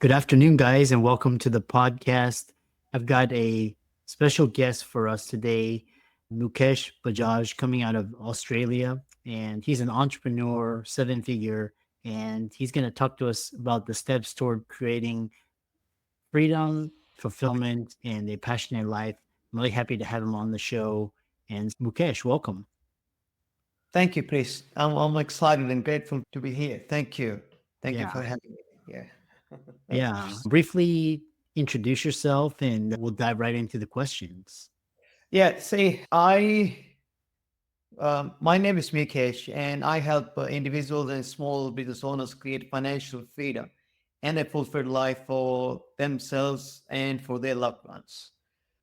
Good afternoon, guys, and welcome to the podcast. I've got a special guest for us today, Mukesh Bajaj, coming out of Australia. And he's an entrepreneur, seven figure, and he's going to talk to us about the steps toward creating freedom, fulfillment, and a passionate life. I'm really happy to have him on the show. And Mukesh, welcome. Thank you, Chris. I'm excited and grateful to be here. Thank you. Thank you Yeah. for having me. Yeah. Yeah. Briefly introduce yourself and we'll dive right into the questions. Yeah. My name is Mukesh, and I help individuals and small business owners create financial freedom and a fulfilled life for themselves and for their loved ones.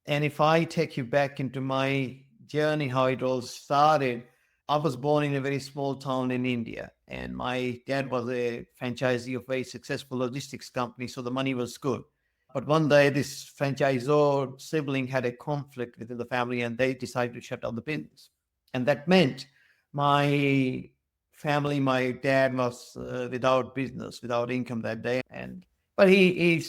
And if I take you back into my journey, how it all started, I was born in a very small town in India, and my dad was a franchisee of a very successful logistics company, so the money was good. But one day, this franchisor sibling had a conflict within the family, and they decided to shut down the business. And that meant my family, my dad was without business, without income that day. And but he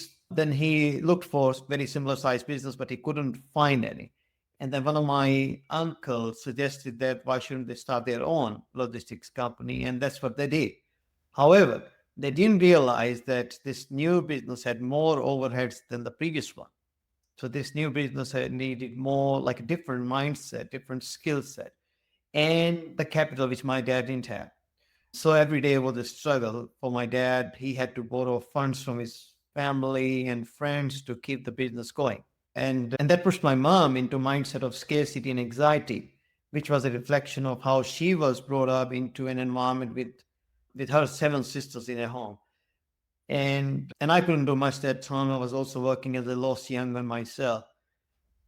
looked for very similar sized business, but he couldn't find any. And then one of my uncles suggested that why shouldn't they start their own logistics company? And that's what they did. However, they didn't realize that this new business had more overheads than the previous one. So this new business had needed more like a different mindset, different skill set, and the capital which my dad didn't have. So every day was a struggle for my dad. He had to borrow funds from his family and friends to keep the business going. And that pushed my mom into a mindset of scarcity and anxiety, which was a reflection of how she was brought up into an environment with her seven sisters in a home. And I couldn't do much that time. I was also working as a lost young man myself.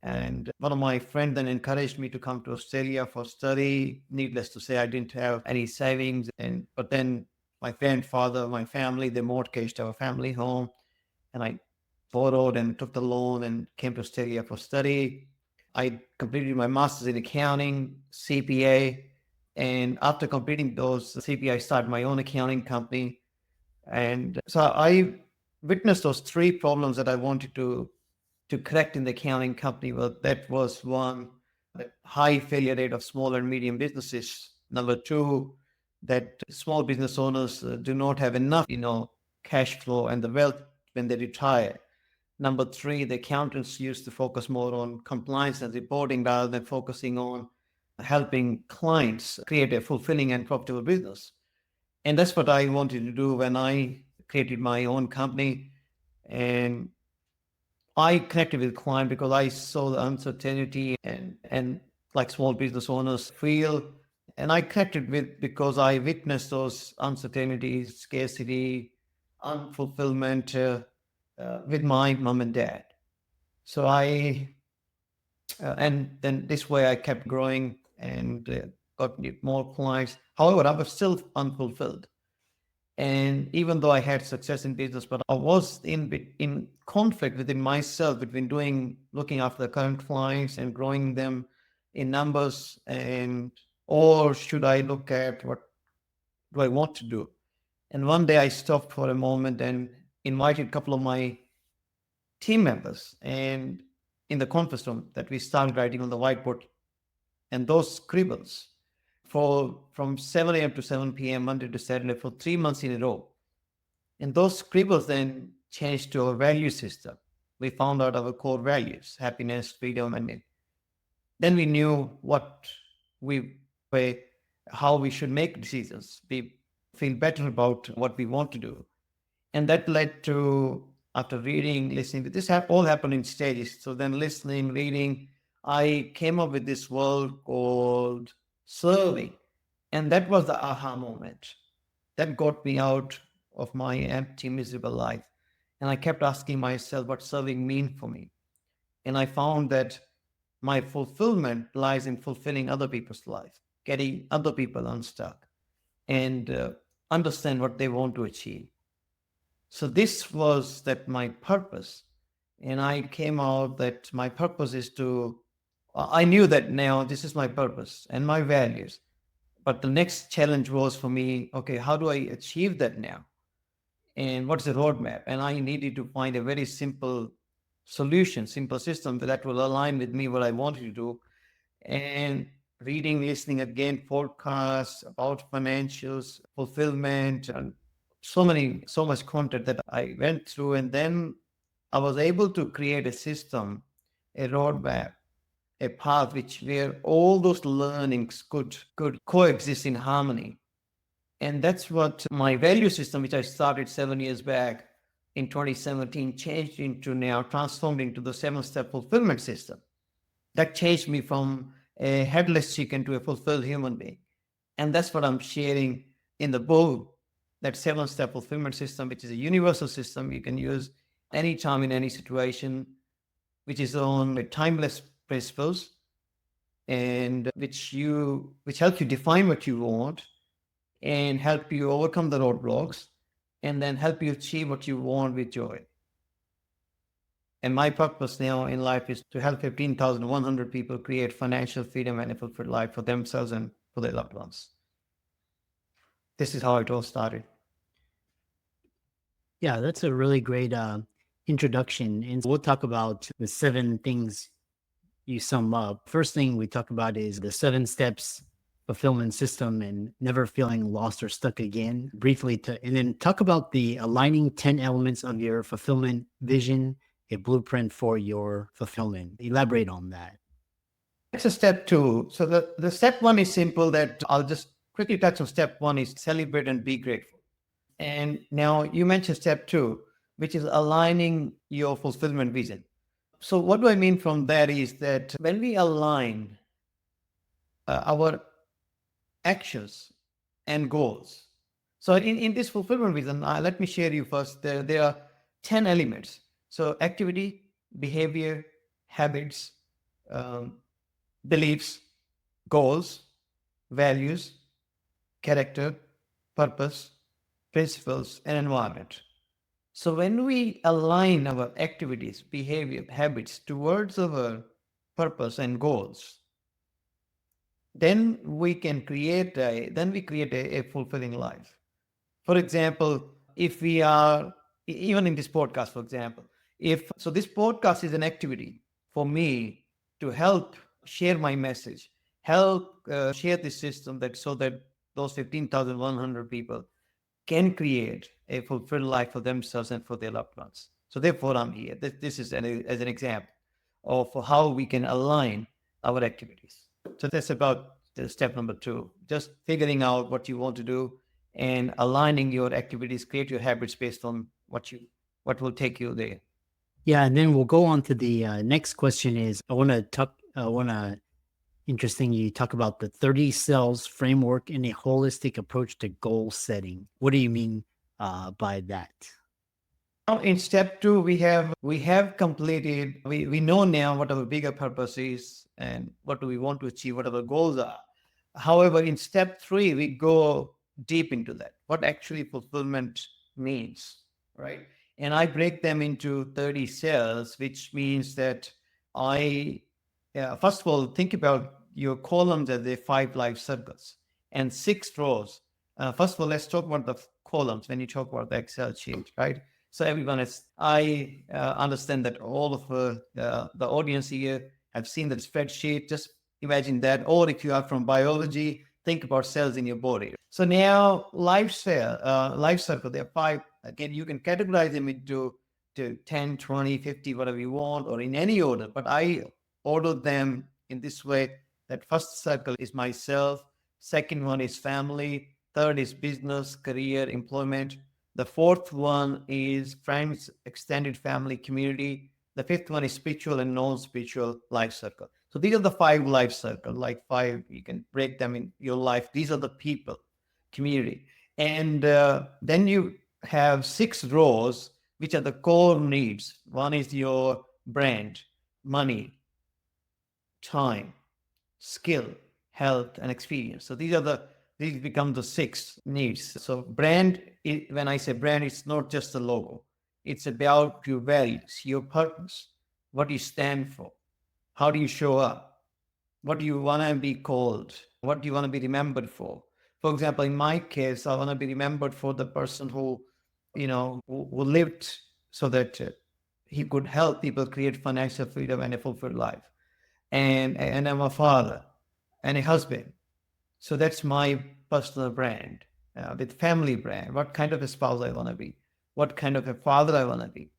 And one of my friends then encouraged me to come to Australia for study. Needless to say, I didn't have any savings. But then my grandfather, my family, they mortgaged our family home, and I borrowed and took the loan and came to Australia for study. I completed my master's in accounting, CPA, and after completing those CPA, I started my own accounting company. And so I witnessed those three problems that I wanted to correct in the accounting company. Well, that was one, the high failure rate of small and medium businesses. Number two, that small business owners do not have enough, cash flow and the wealth when they retire. Number three, the accountants used to focus more on compliance and reporting rather than focusing on helping clients create a fulfilling and profitable business. And that's what I wanted to do when I created my own company. And I connected with client because I saw the uncertainty and like small business owners feel. And I connected with because I witnessed those uncertainties, scarcity, unfulfillment with my mom and dad. So and then this way I kept growing and got more clients. However, I was still unfulfilled. And even though I had success in business, but I was in conflict within myself between looking after the current clients and growing them in numbers, and or should I look at what do I want to do? And one day I stopped for a moment and invited a couple of my team members and in the conference room that we started writing on the whiteboard, and those scribbles for from 7 a.m. to 7 p.m. Monday to Saturday for 3 months in a row. And those scribbles then changed to our value system. We found out our core values, happiness, freedom, and then we knew what we way how we should make decisions. We feel better about what we want to do. And that led to after reading, listening, this all happened in stages. So then listening, reading, I came up with this word called serving. And that was the aha moment that got me out of my empty, miserable life. And I kept asking myself what serving mean for me. And I found that my fulfillment lies in fulfilling other people's life, getting other people unstuck and understand what they want to achieve. So this was that my purpose. And I came out that my purpose is to, I knew that now this is my purpose and my values. But the next challenge was for me, okay, how do I achieve that now? and what's the roadmap. And I needed to find a very simple solution, simple system that will align with me what I wanted to do. And reading, listening again, podcasts about financials, fulfillment, and so much content that I went through. And then I was able to create a system, a roadmap, a path which where all those learnings could coexist in harmony. And that's what my value system, which I started 7 years back in 2017, changed into now, transformed into the 7-step fulfillment system. That changed me from a headless chicken to a fulfilled human being. And that's what I'm sharing in the book, that 7-step fulfillment system, which is a universal system you can use anytime in any situation, which is on timeless principles, and which help you define what you want and help you overcome the roadblocks and then help you achieve what you want with joy. And my purpose now in life is to help 15,100 people create financial freedom and a fulfilled life for themselves and for their loved ones. This is how it all started. Yeah, that's a really great introduction. And we'll talk about the 7 things you sum up. First thing we talk about is the 7 steps fulfillment system and never feeling lost or stuck again. Briefly, and then talk about the aligning 10 elements of your fulfillment vision, a blueprint for your fulfillment. Elaborate on that. It's a step 2. So the step 1 is simple, that I'll just quickly touch on. Step 1 is celebrate and be grateful. And now you mentioned step 2, which is aligning your fulfillment vision. So what do I mean from that is that when we align our actions and goals. So in this fulfillment vision, let me share you first. There are 10 elements. So activity, behavior, habits, beliefs, goals, values, character, purpose, principles, and environment. So when we align our activities, behavior, habits towards our purpose and goals, then we create a fulfilling life. For example, if we are even in this podcast, for example, this podcast is an activity for me to help share my message, help share this system so that those 15,100 people can create a fulfilled life for themselves and for their loved ones. So therefore, I'm here. This is as an example of how we can align our activities. So that's about step number 2, just figuring out what you want to do and aligning your activities, create your habits based on what will take you there. Yeah, and then we'll go on to the next question. Is I want to interesting you talk about the 30 cells framework and a holistic approach to goal setting. What do you mean by that? Now in step 2, we have completed. We know now what our bigger purpose is and what do we want to achieve, what our goals are. However, in step 3, we go deep into that, what actually fulfillment means, right? And I break them into 30 cells, which means that first of all, think about your columns as the 5 life circles and 6 rows. First of all, let's talk about the columns when you talk about the Excel sheet, right? So I understand that all of the audience here have seen the spreadsheet. Just imagine that. Or if you are from biology, think about cells in your body. So now life circle, there are 5. Again, you can categorize them into 10, 20, 50, whatever you want, or in any order. But I ordered them in this way, that first circle is myself. Second one is family. Third is business, career, employment. The fourth one is friends, extended family, community. The fifth one is spiritual and non-spiritual life circle. So these are the 5 life circles, like 5, you can break them in your life. These are the people, community. And then you have 6 rows, which are the core needs. One is your brand, money, time, skill, health, and experience. So these become the 6 needs. So brand, when I say brand, it's not just the logo. It's about your values, your purpose, what you stand for, how do you show up, what do you want to be called, what do you want to be remembered for. For example, in my case, I want to be remembered for the person who who lived so that he could help people create financial freedom and a fulfilled life. And I'm a father and a husband. So that's my personal brand, with family brand. What kind of a spouse I want to be, what kind of a father I want to be,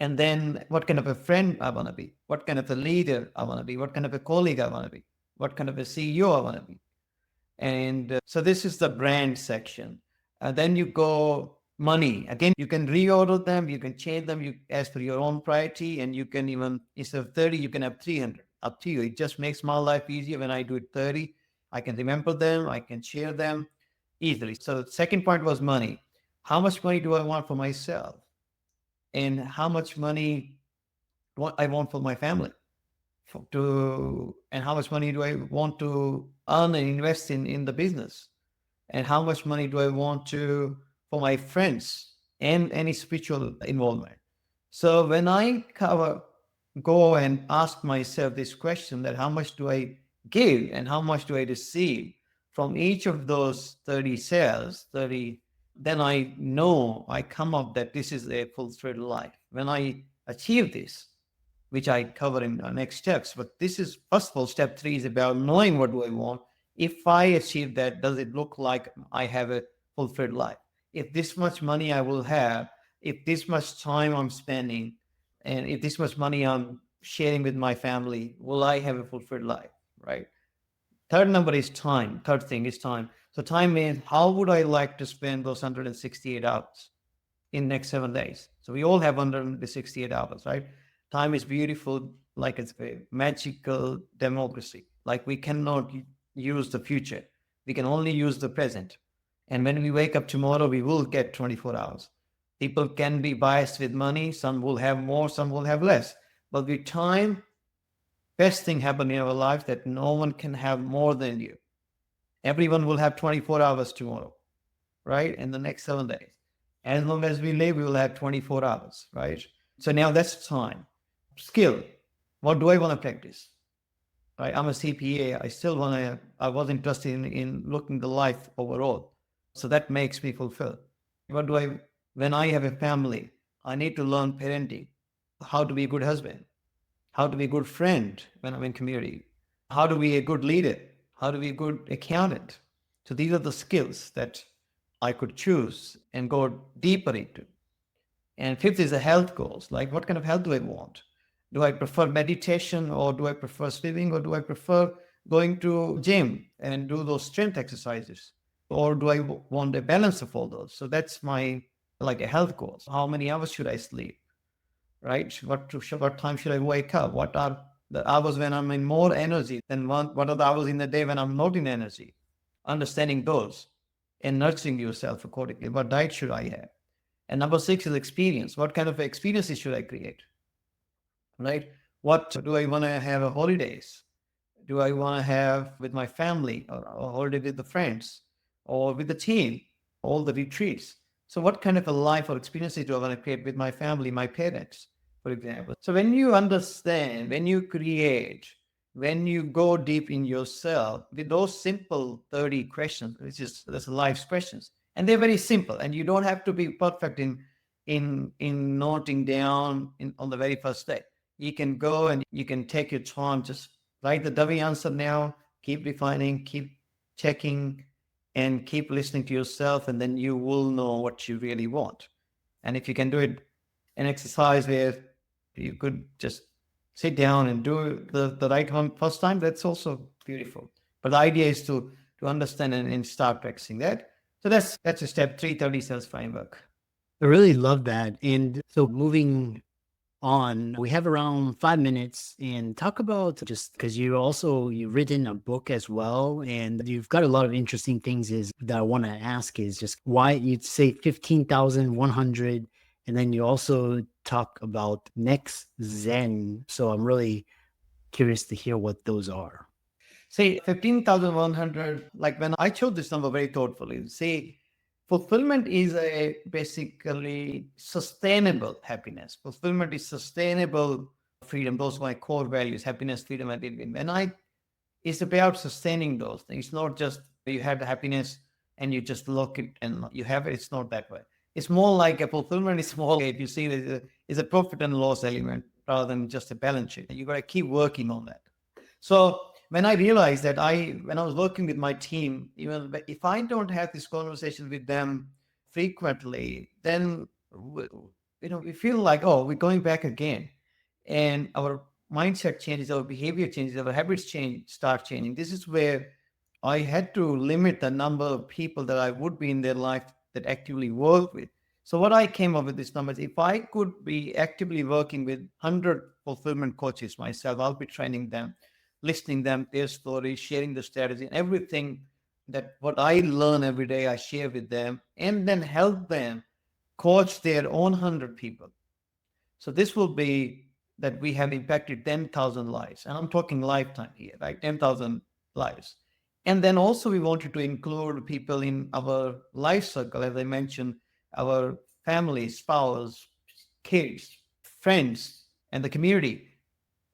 and then what kind of a friend I want to be, what kind of a leader I want to be, what kind of a colleague I want to be, what kind of a CEO I want to be. And so this is the brand section. Then you go money. Again, you can reorder them, you can change them as per your own priority, and you can even, instead of 30, you can have 300. Up to you. It just makes my life easier when I do it 30. I can remember them, I can share them easily. So the second point was money. How much money do I want for myself? And how much money what I want for my family? And how much money do I want to earn and invest in the business, and how much money do I want to for my friends and any spiritual involvement. So when I go and ask myself this question, that how much do I give and how much do I receive from each of those 30 cells, 30, then I know, I come up that this is a fulfilled life. When I achieve this, which I cover in the next steps. But this is, first of all, step 3 is about knowing what do I want. If I achieve that, does it look like I have a fulfilled life? If this much money I will have, if this much time I'm spending, and if this much money I'm sharing with my family, will I have a fulfilled life? Right. Third number is time. Third thing is time. So time means how would I like to spend those 168 hours in next 7 days? So we all have 168 hours, right? Time is beautiful, like it's a magical democracy. Like we cannot use the future. We can only use the present. And when we wake up tomorrow, we will get 24 hours. People can be biased with money. Some will have more, some will have less. But with time, best thing happen in our life that no one can have more than you. Everyone will have 24 hours tomorrow, right? In the next 7 days. As long as we live, we will have 24 hours, right? So now that's time. Skill. What do I want to practice? Right? I'm a CPA. I was interested in looking the life overall. So that makes me fulfilled. When I have a family, I need to learn parenting, how to be a good husband, how to be a good friend when I'm in community, how to be a good leader, how to be a good accountant. So these are the skills that I could choose and go deeper into. And fifth is the health goals. Like, what kind of health do I want? Do I prefer meditation, or do I prefer swimming, or do I prefer going to gym and do those strength exercises? Or do I want a balance of all those? So that's my, like, a health goals. How many hours should I sleep? Right? What time should I wake up? What are the hours when I'm in more energy than what are the hours in the day when I'm not in energy? Understanding those and nurturing yourself accordingly. What diet should I have? And number 6 is experience. What kind of experiences should I create? Right? What do I want to have a holidays? Do I want to have with my family, or a holiday with the friends, or with the team, all the retreats? So what kind of a life or experiences do I want to create with my family, my parents, for example? So when you understand, when you create, when you go deep in yourself with those simple 30 questions, which is that's life's questions, and they're very simple, and you don't have to be perfect in noting down on the very first day. You can go and you can take your time, just write the dummy answer now, keep refining, keep checking, and keep listening to yourself, and then you will know what you really want. And if you can do it, an exercise where you could just sit down and do the right one first time, that's also beautiful. But the idea is to understand and start practicing that. So that's a step 330 sales framework. I really love that. And so moving on, we have around 5 minutes, and talk about, just because you've written a book as well, and you've got a lot of interesting things is that I want to ask is just why you'd say 15,100, and then you also talk about next Zen. So I'm really curious to hear what those are. See, 15,100, like when I chose this number very thoughtfully, see, fulfillment is a basically sustainable happiness. Fulfillment is sustainable freedom. Those are my core values: happiness, freedom, and win-win. It's about sustaining those things. It's not just you have the happiness and you just look it and you have it. It's not that way. It's more like a fulfillment. It's more like, if you see it, it's a profit and loss element rather than just a balance sheet. You got to keep working on that. So when I realized that when I was working with my team, even if I don't have this conversation with them frequently, then we feel like, oh, we're going back again, and our mindset changes, our behavior changes, our habits start changing. This is where I had to limit the number of people that I would be in their life that actively work with. So what I came up with this number is, if I could be actively working with 100 fulfillment coaches myself, I'll be training them, listening them, their stories, sharing the strategy, and everything that what I learn every day, I share with them, and then help them coach their own 100 people. So this will be that we have impacted 10,000 lives. And I'm talking lifetime here, right? 10,000 lives. And then also we wanted to include people in our life circle, as I mentioned, our family, spouse, kids, friends, and the community.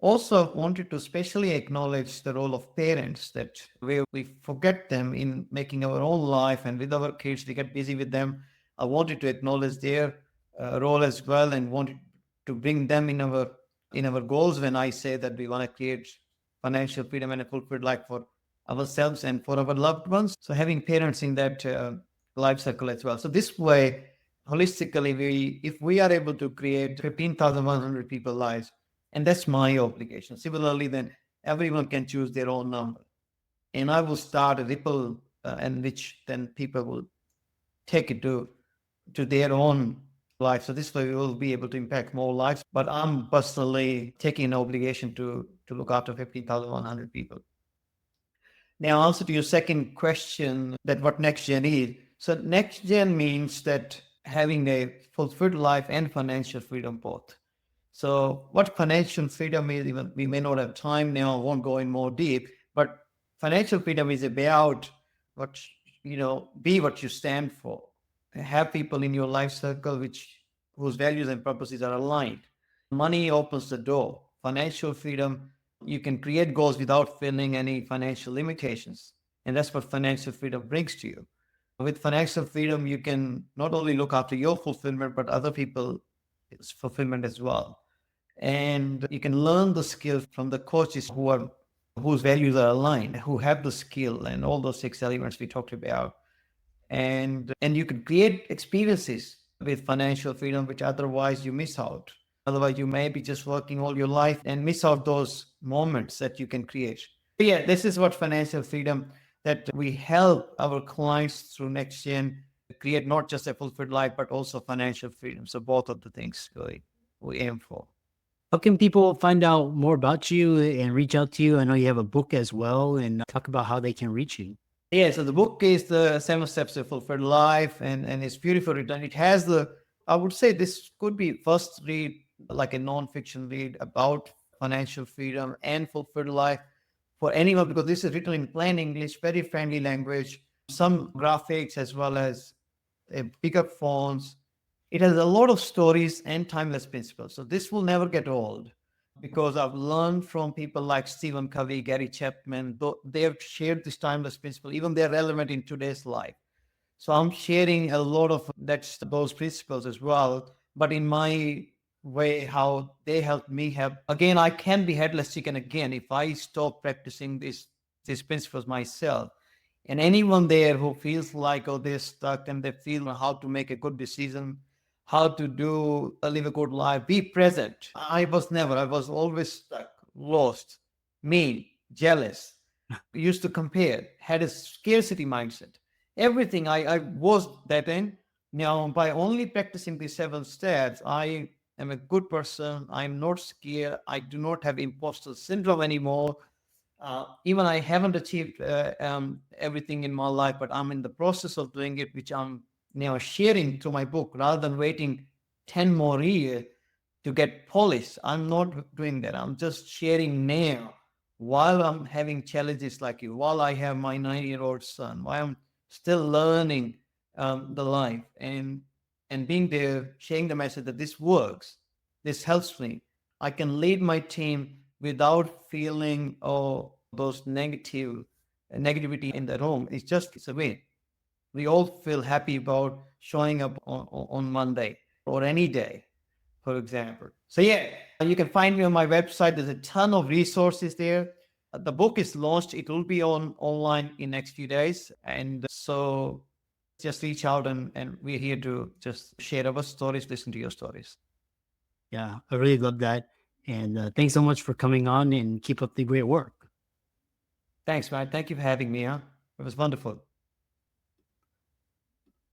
Also wanted to specially acknowledge the role of parents, that where we forget them in making our own life, and with our kids we get busy with them. I wanted to acknowledge their role as well, and wanted to bring them in our goals when I say that we want to create financial freedom and a fulfilled life for ourselves and for our loved ones. So having parents in that life cycle as well. So this way, holistically, if we are able to create 15,100 people lives, and that's my obligation. Similarly, then everyone can choose their own number, and I will start a ripple, and which then people will take it to their own life. So this way we will be able to impact more lives. But I'm personally taking an obligation to look after 15,100 people. Now, answer to your second question, that what next gen is. So next gen means that having a fulfilled life and financial freedom both. So what financial freedom is, even we may not have time now, I won't go in more deep, but financial freedom is about what, be what you stand for. Have people in your life circle whose values and purposes are aligned. Money opens the door. Financial freedom, you can create goals without feeling any financial limitations. And that's what financial freedom brings to you. With financial freedom, you can not only look after your fulfillment, but other people's fulfillment as well. And you can learn the skills from the coaches whose values are aligned, who have the skill and all those six elements we talked about. And you can create experiences with financial freedom which otherwise you miss out. Otherwise you may be just working all your life and miss out those moments that you can create. So yeah, this is what financial freedom, that we help our clients through NextGen create not just a fulfilled life but also financial freedom. So both of the things we aim for. How can people find out more about you and reach out to you? I know you have a book as well, and talk about how they can reach you. Yeah, so the book is the 7 Steps to Fulfilled Life, and it's beautiful written. It has I would say this could be first read, like a non-fiction read about financial freedom and fulfilled life for anyone, because this is written in plain English, very friendly language, some graphics as well as bigger fonts. It has a lot of stories and timeless principles. So this will never get old, because I've learned from people like Stephen Covey, Gary Chapman. They have shared this timeless principle, even they're relevant in today's life. So I'm sharing a lot of those principles as well, but in my way, how they help me have. Again, I can be headless chicken again if I stop practicing these principles myself. And anyone there who feels like, oh, they're stuck and they feel how to make a good decision, how to live a good life, be present. I was always stuck, lost, mean, jealous, used to compare, had a scarcity mindset. Everything I was that in. Now, by only practicing these 7 steps, I am a good person. I'm not scared. I do not have imposter syndrome anymore. Even I haven't achieved everything in my life, but I'm in the process of doing it, which I'm now sharing through my book rather than waiting 10 more years to get polished. I'm not doing that. I'm just sharing now while I'm having challenges like you, while I have my 9-year-old son, while I'm still learning the life, and being there, sharing the message that this works, this helps me. I can lead my team without feeling, those negativity in the room. It's a way. We all feel happy about showing up on Monday or any day, for example. So yeah, you can find me on my website. There's a ton of resources there. The book is launched. It will be on online in next few days. And so just reach out, and we're here to just share our stories, listen to your stories. Yeah, I really love that. And thanks so much for coming on and keep up the great work. Thanks, man. Thank you for having me. Huh? It was wonderful.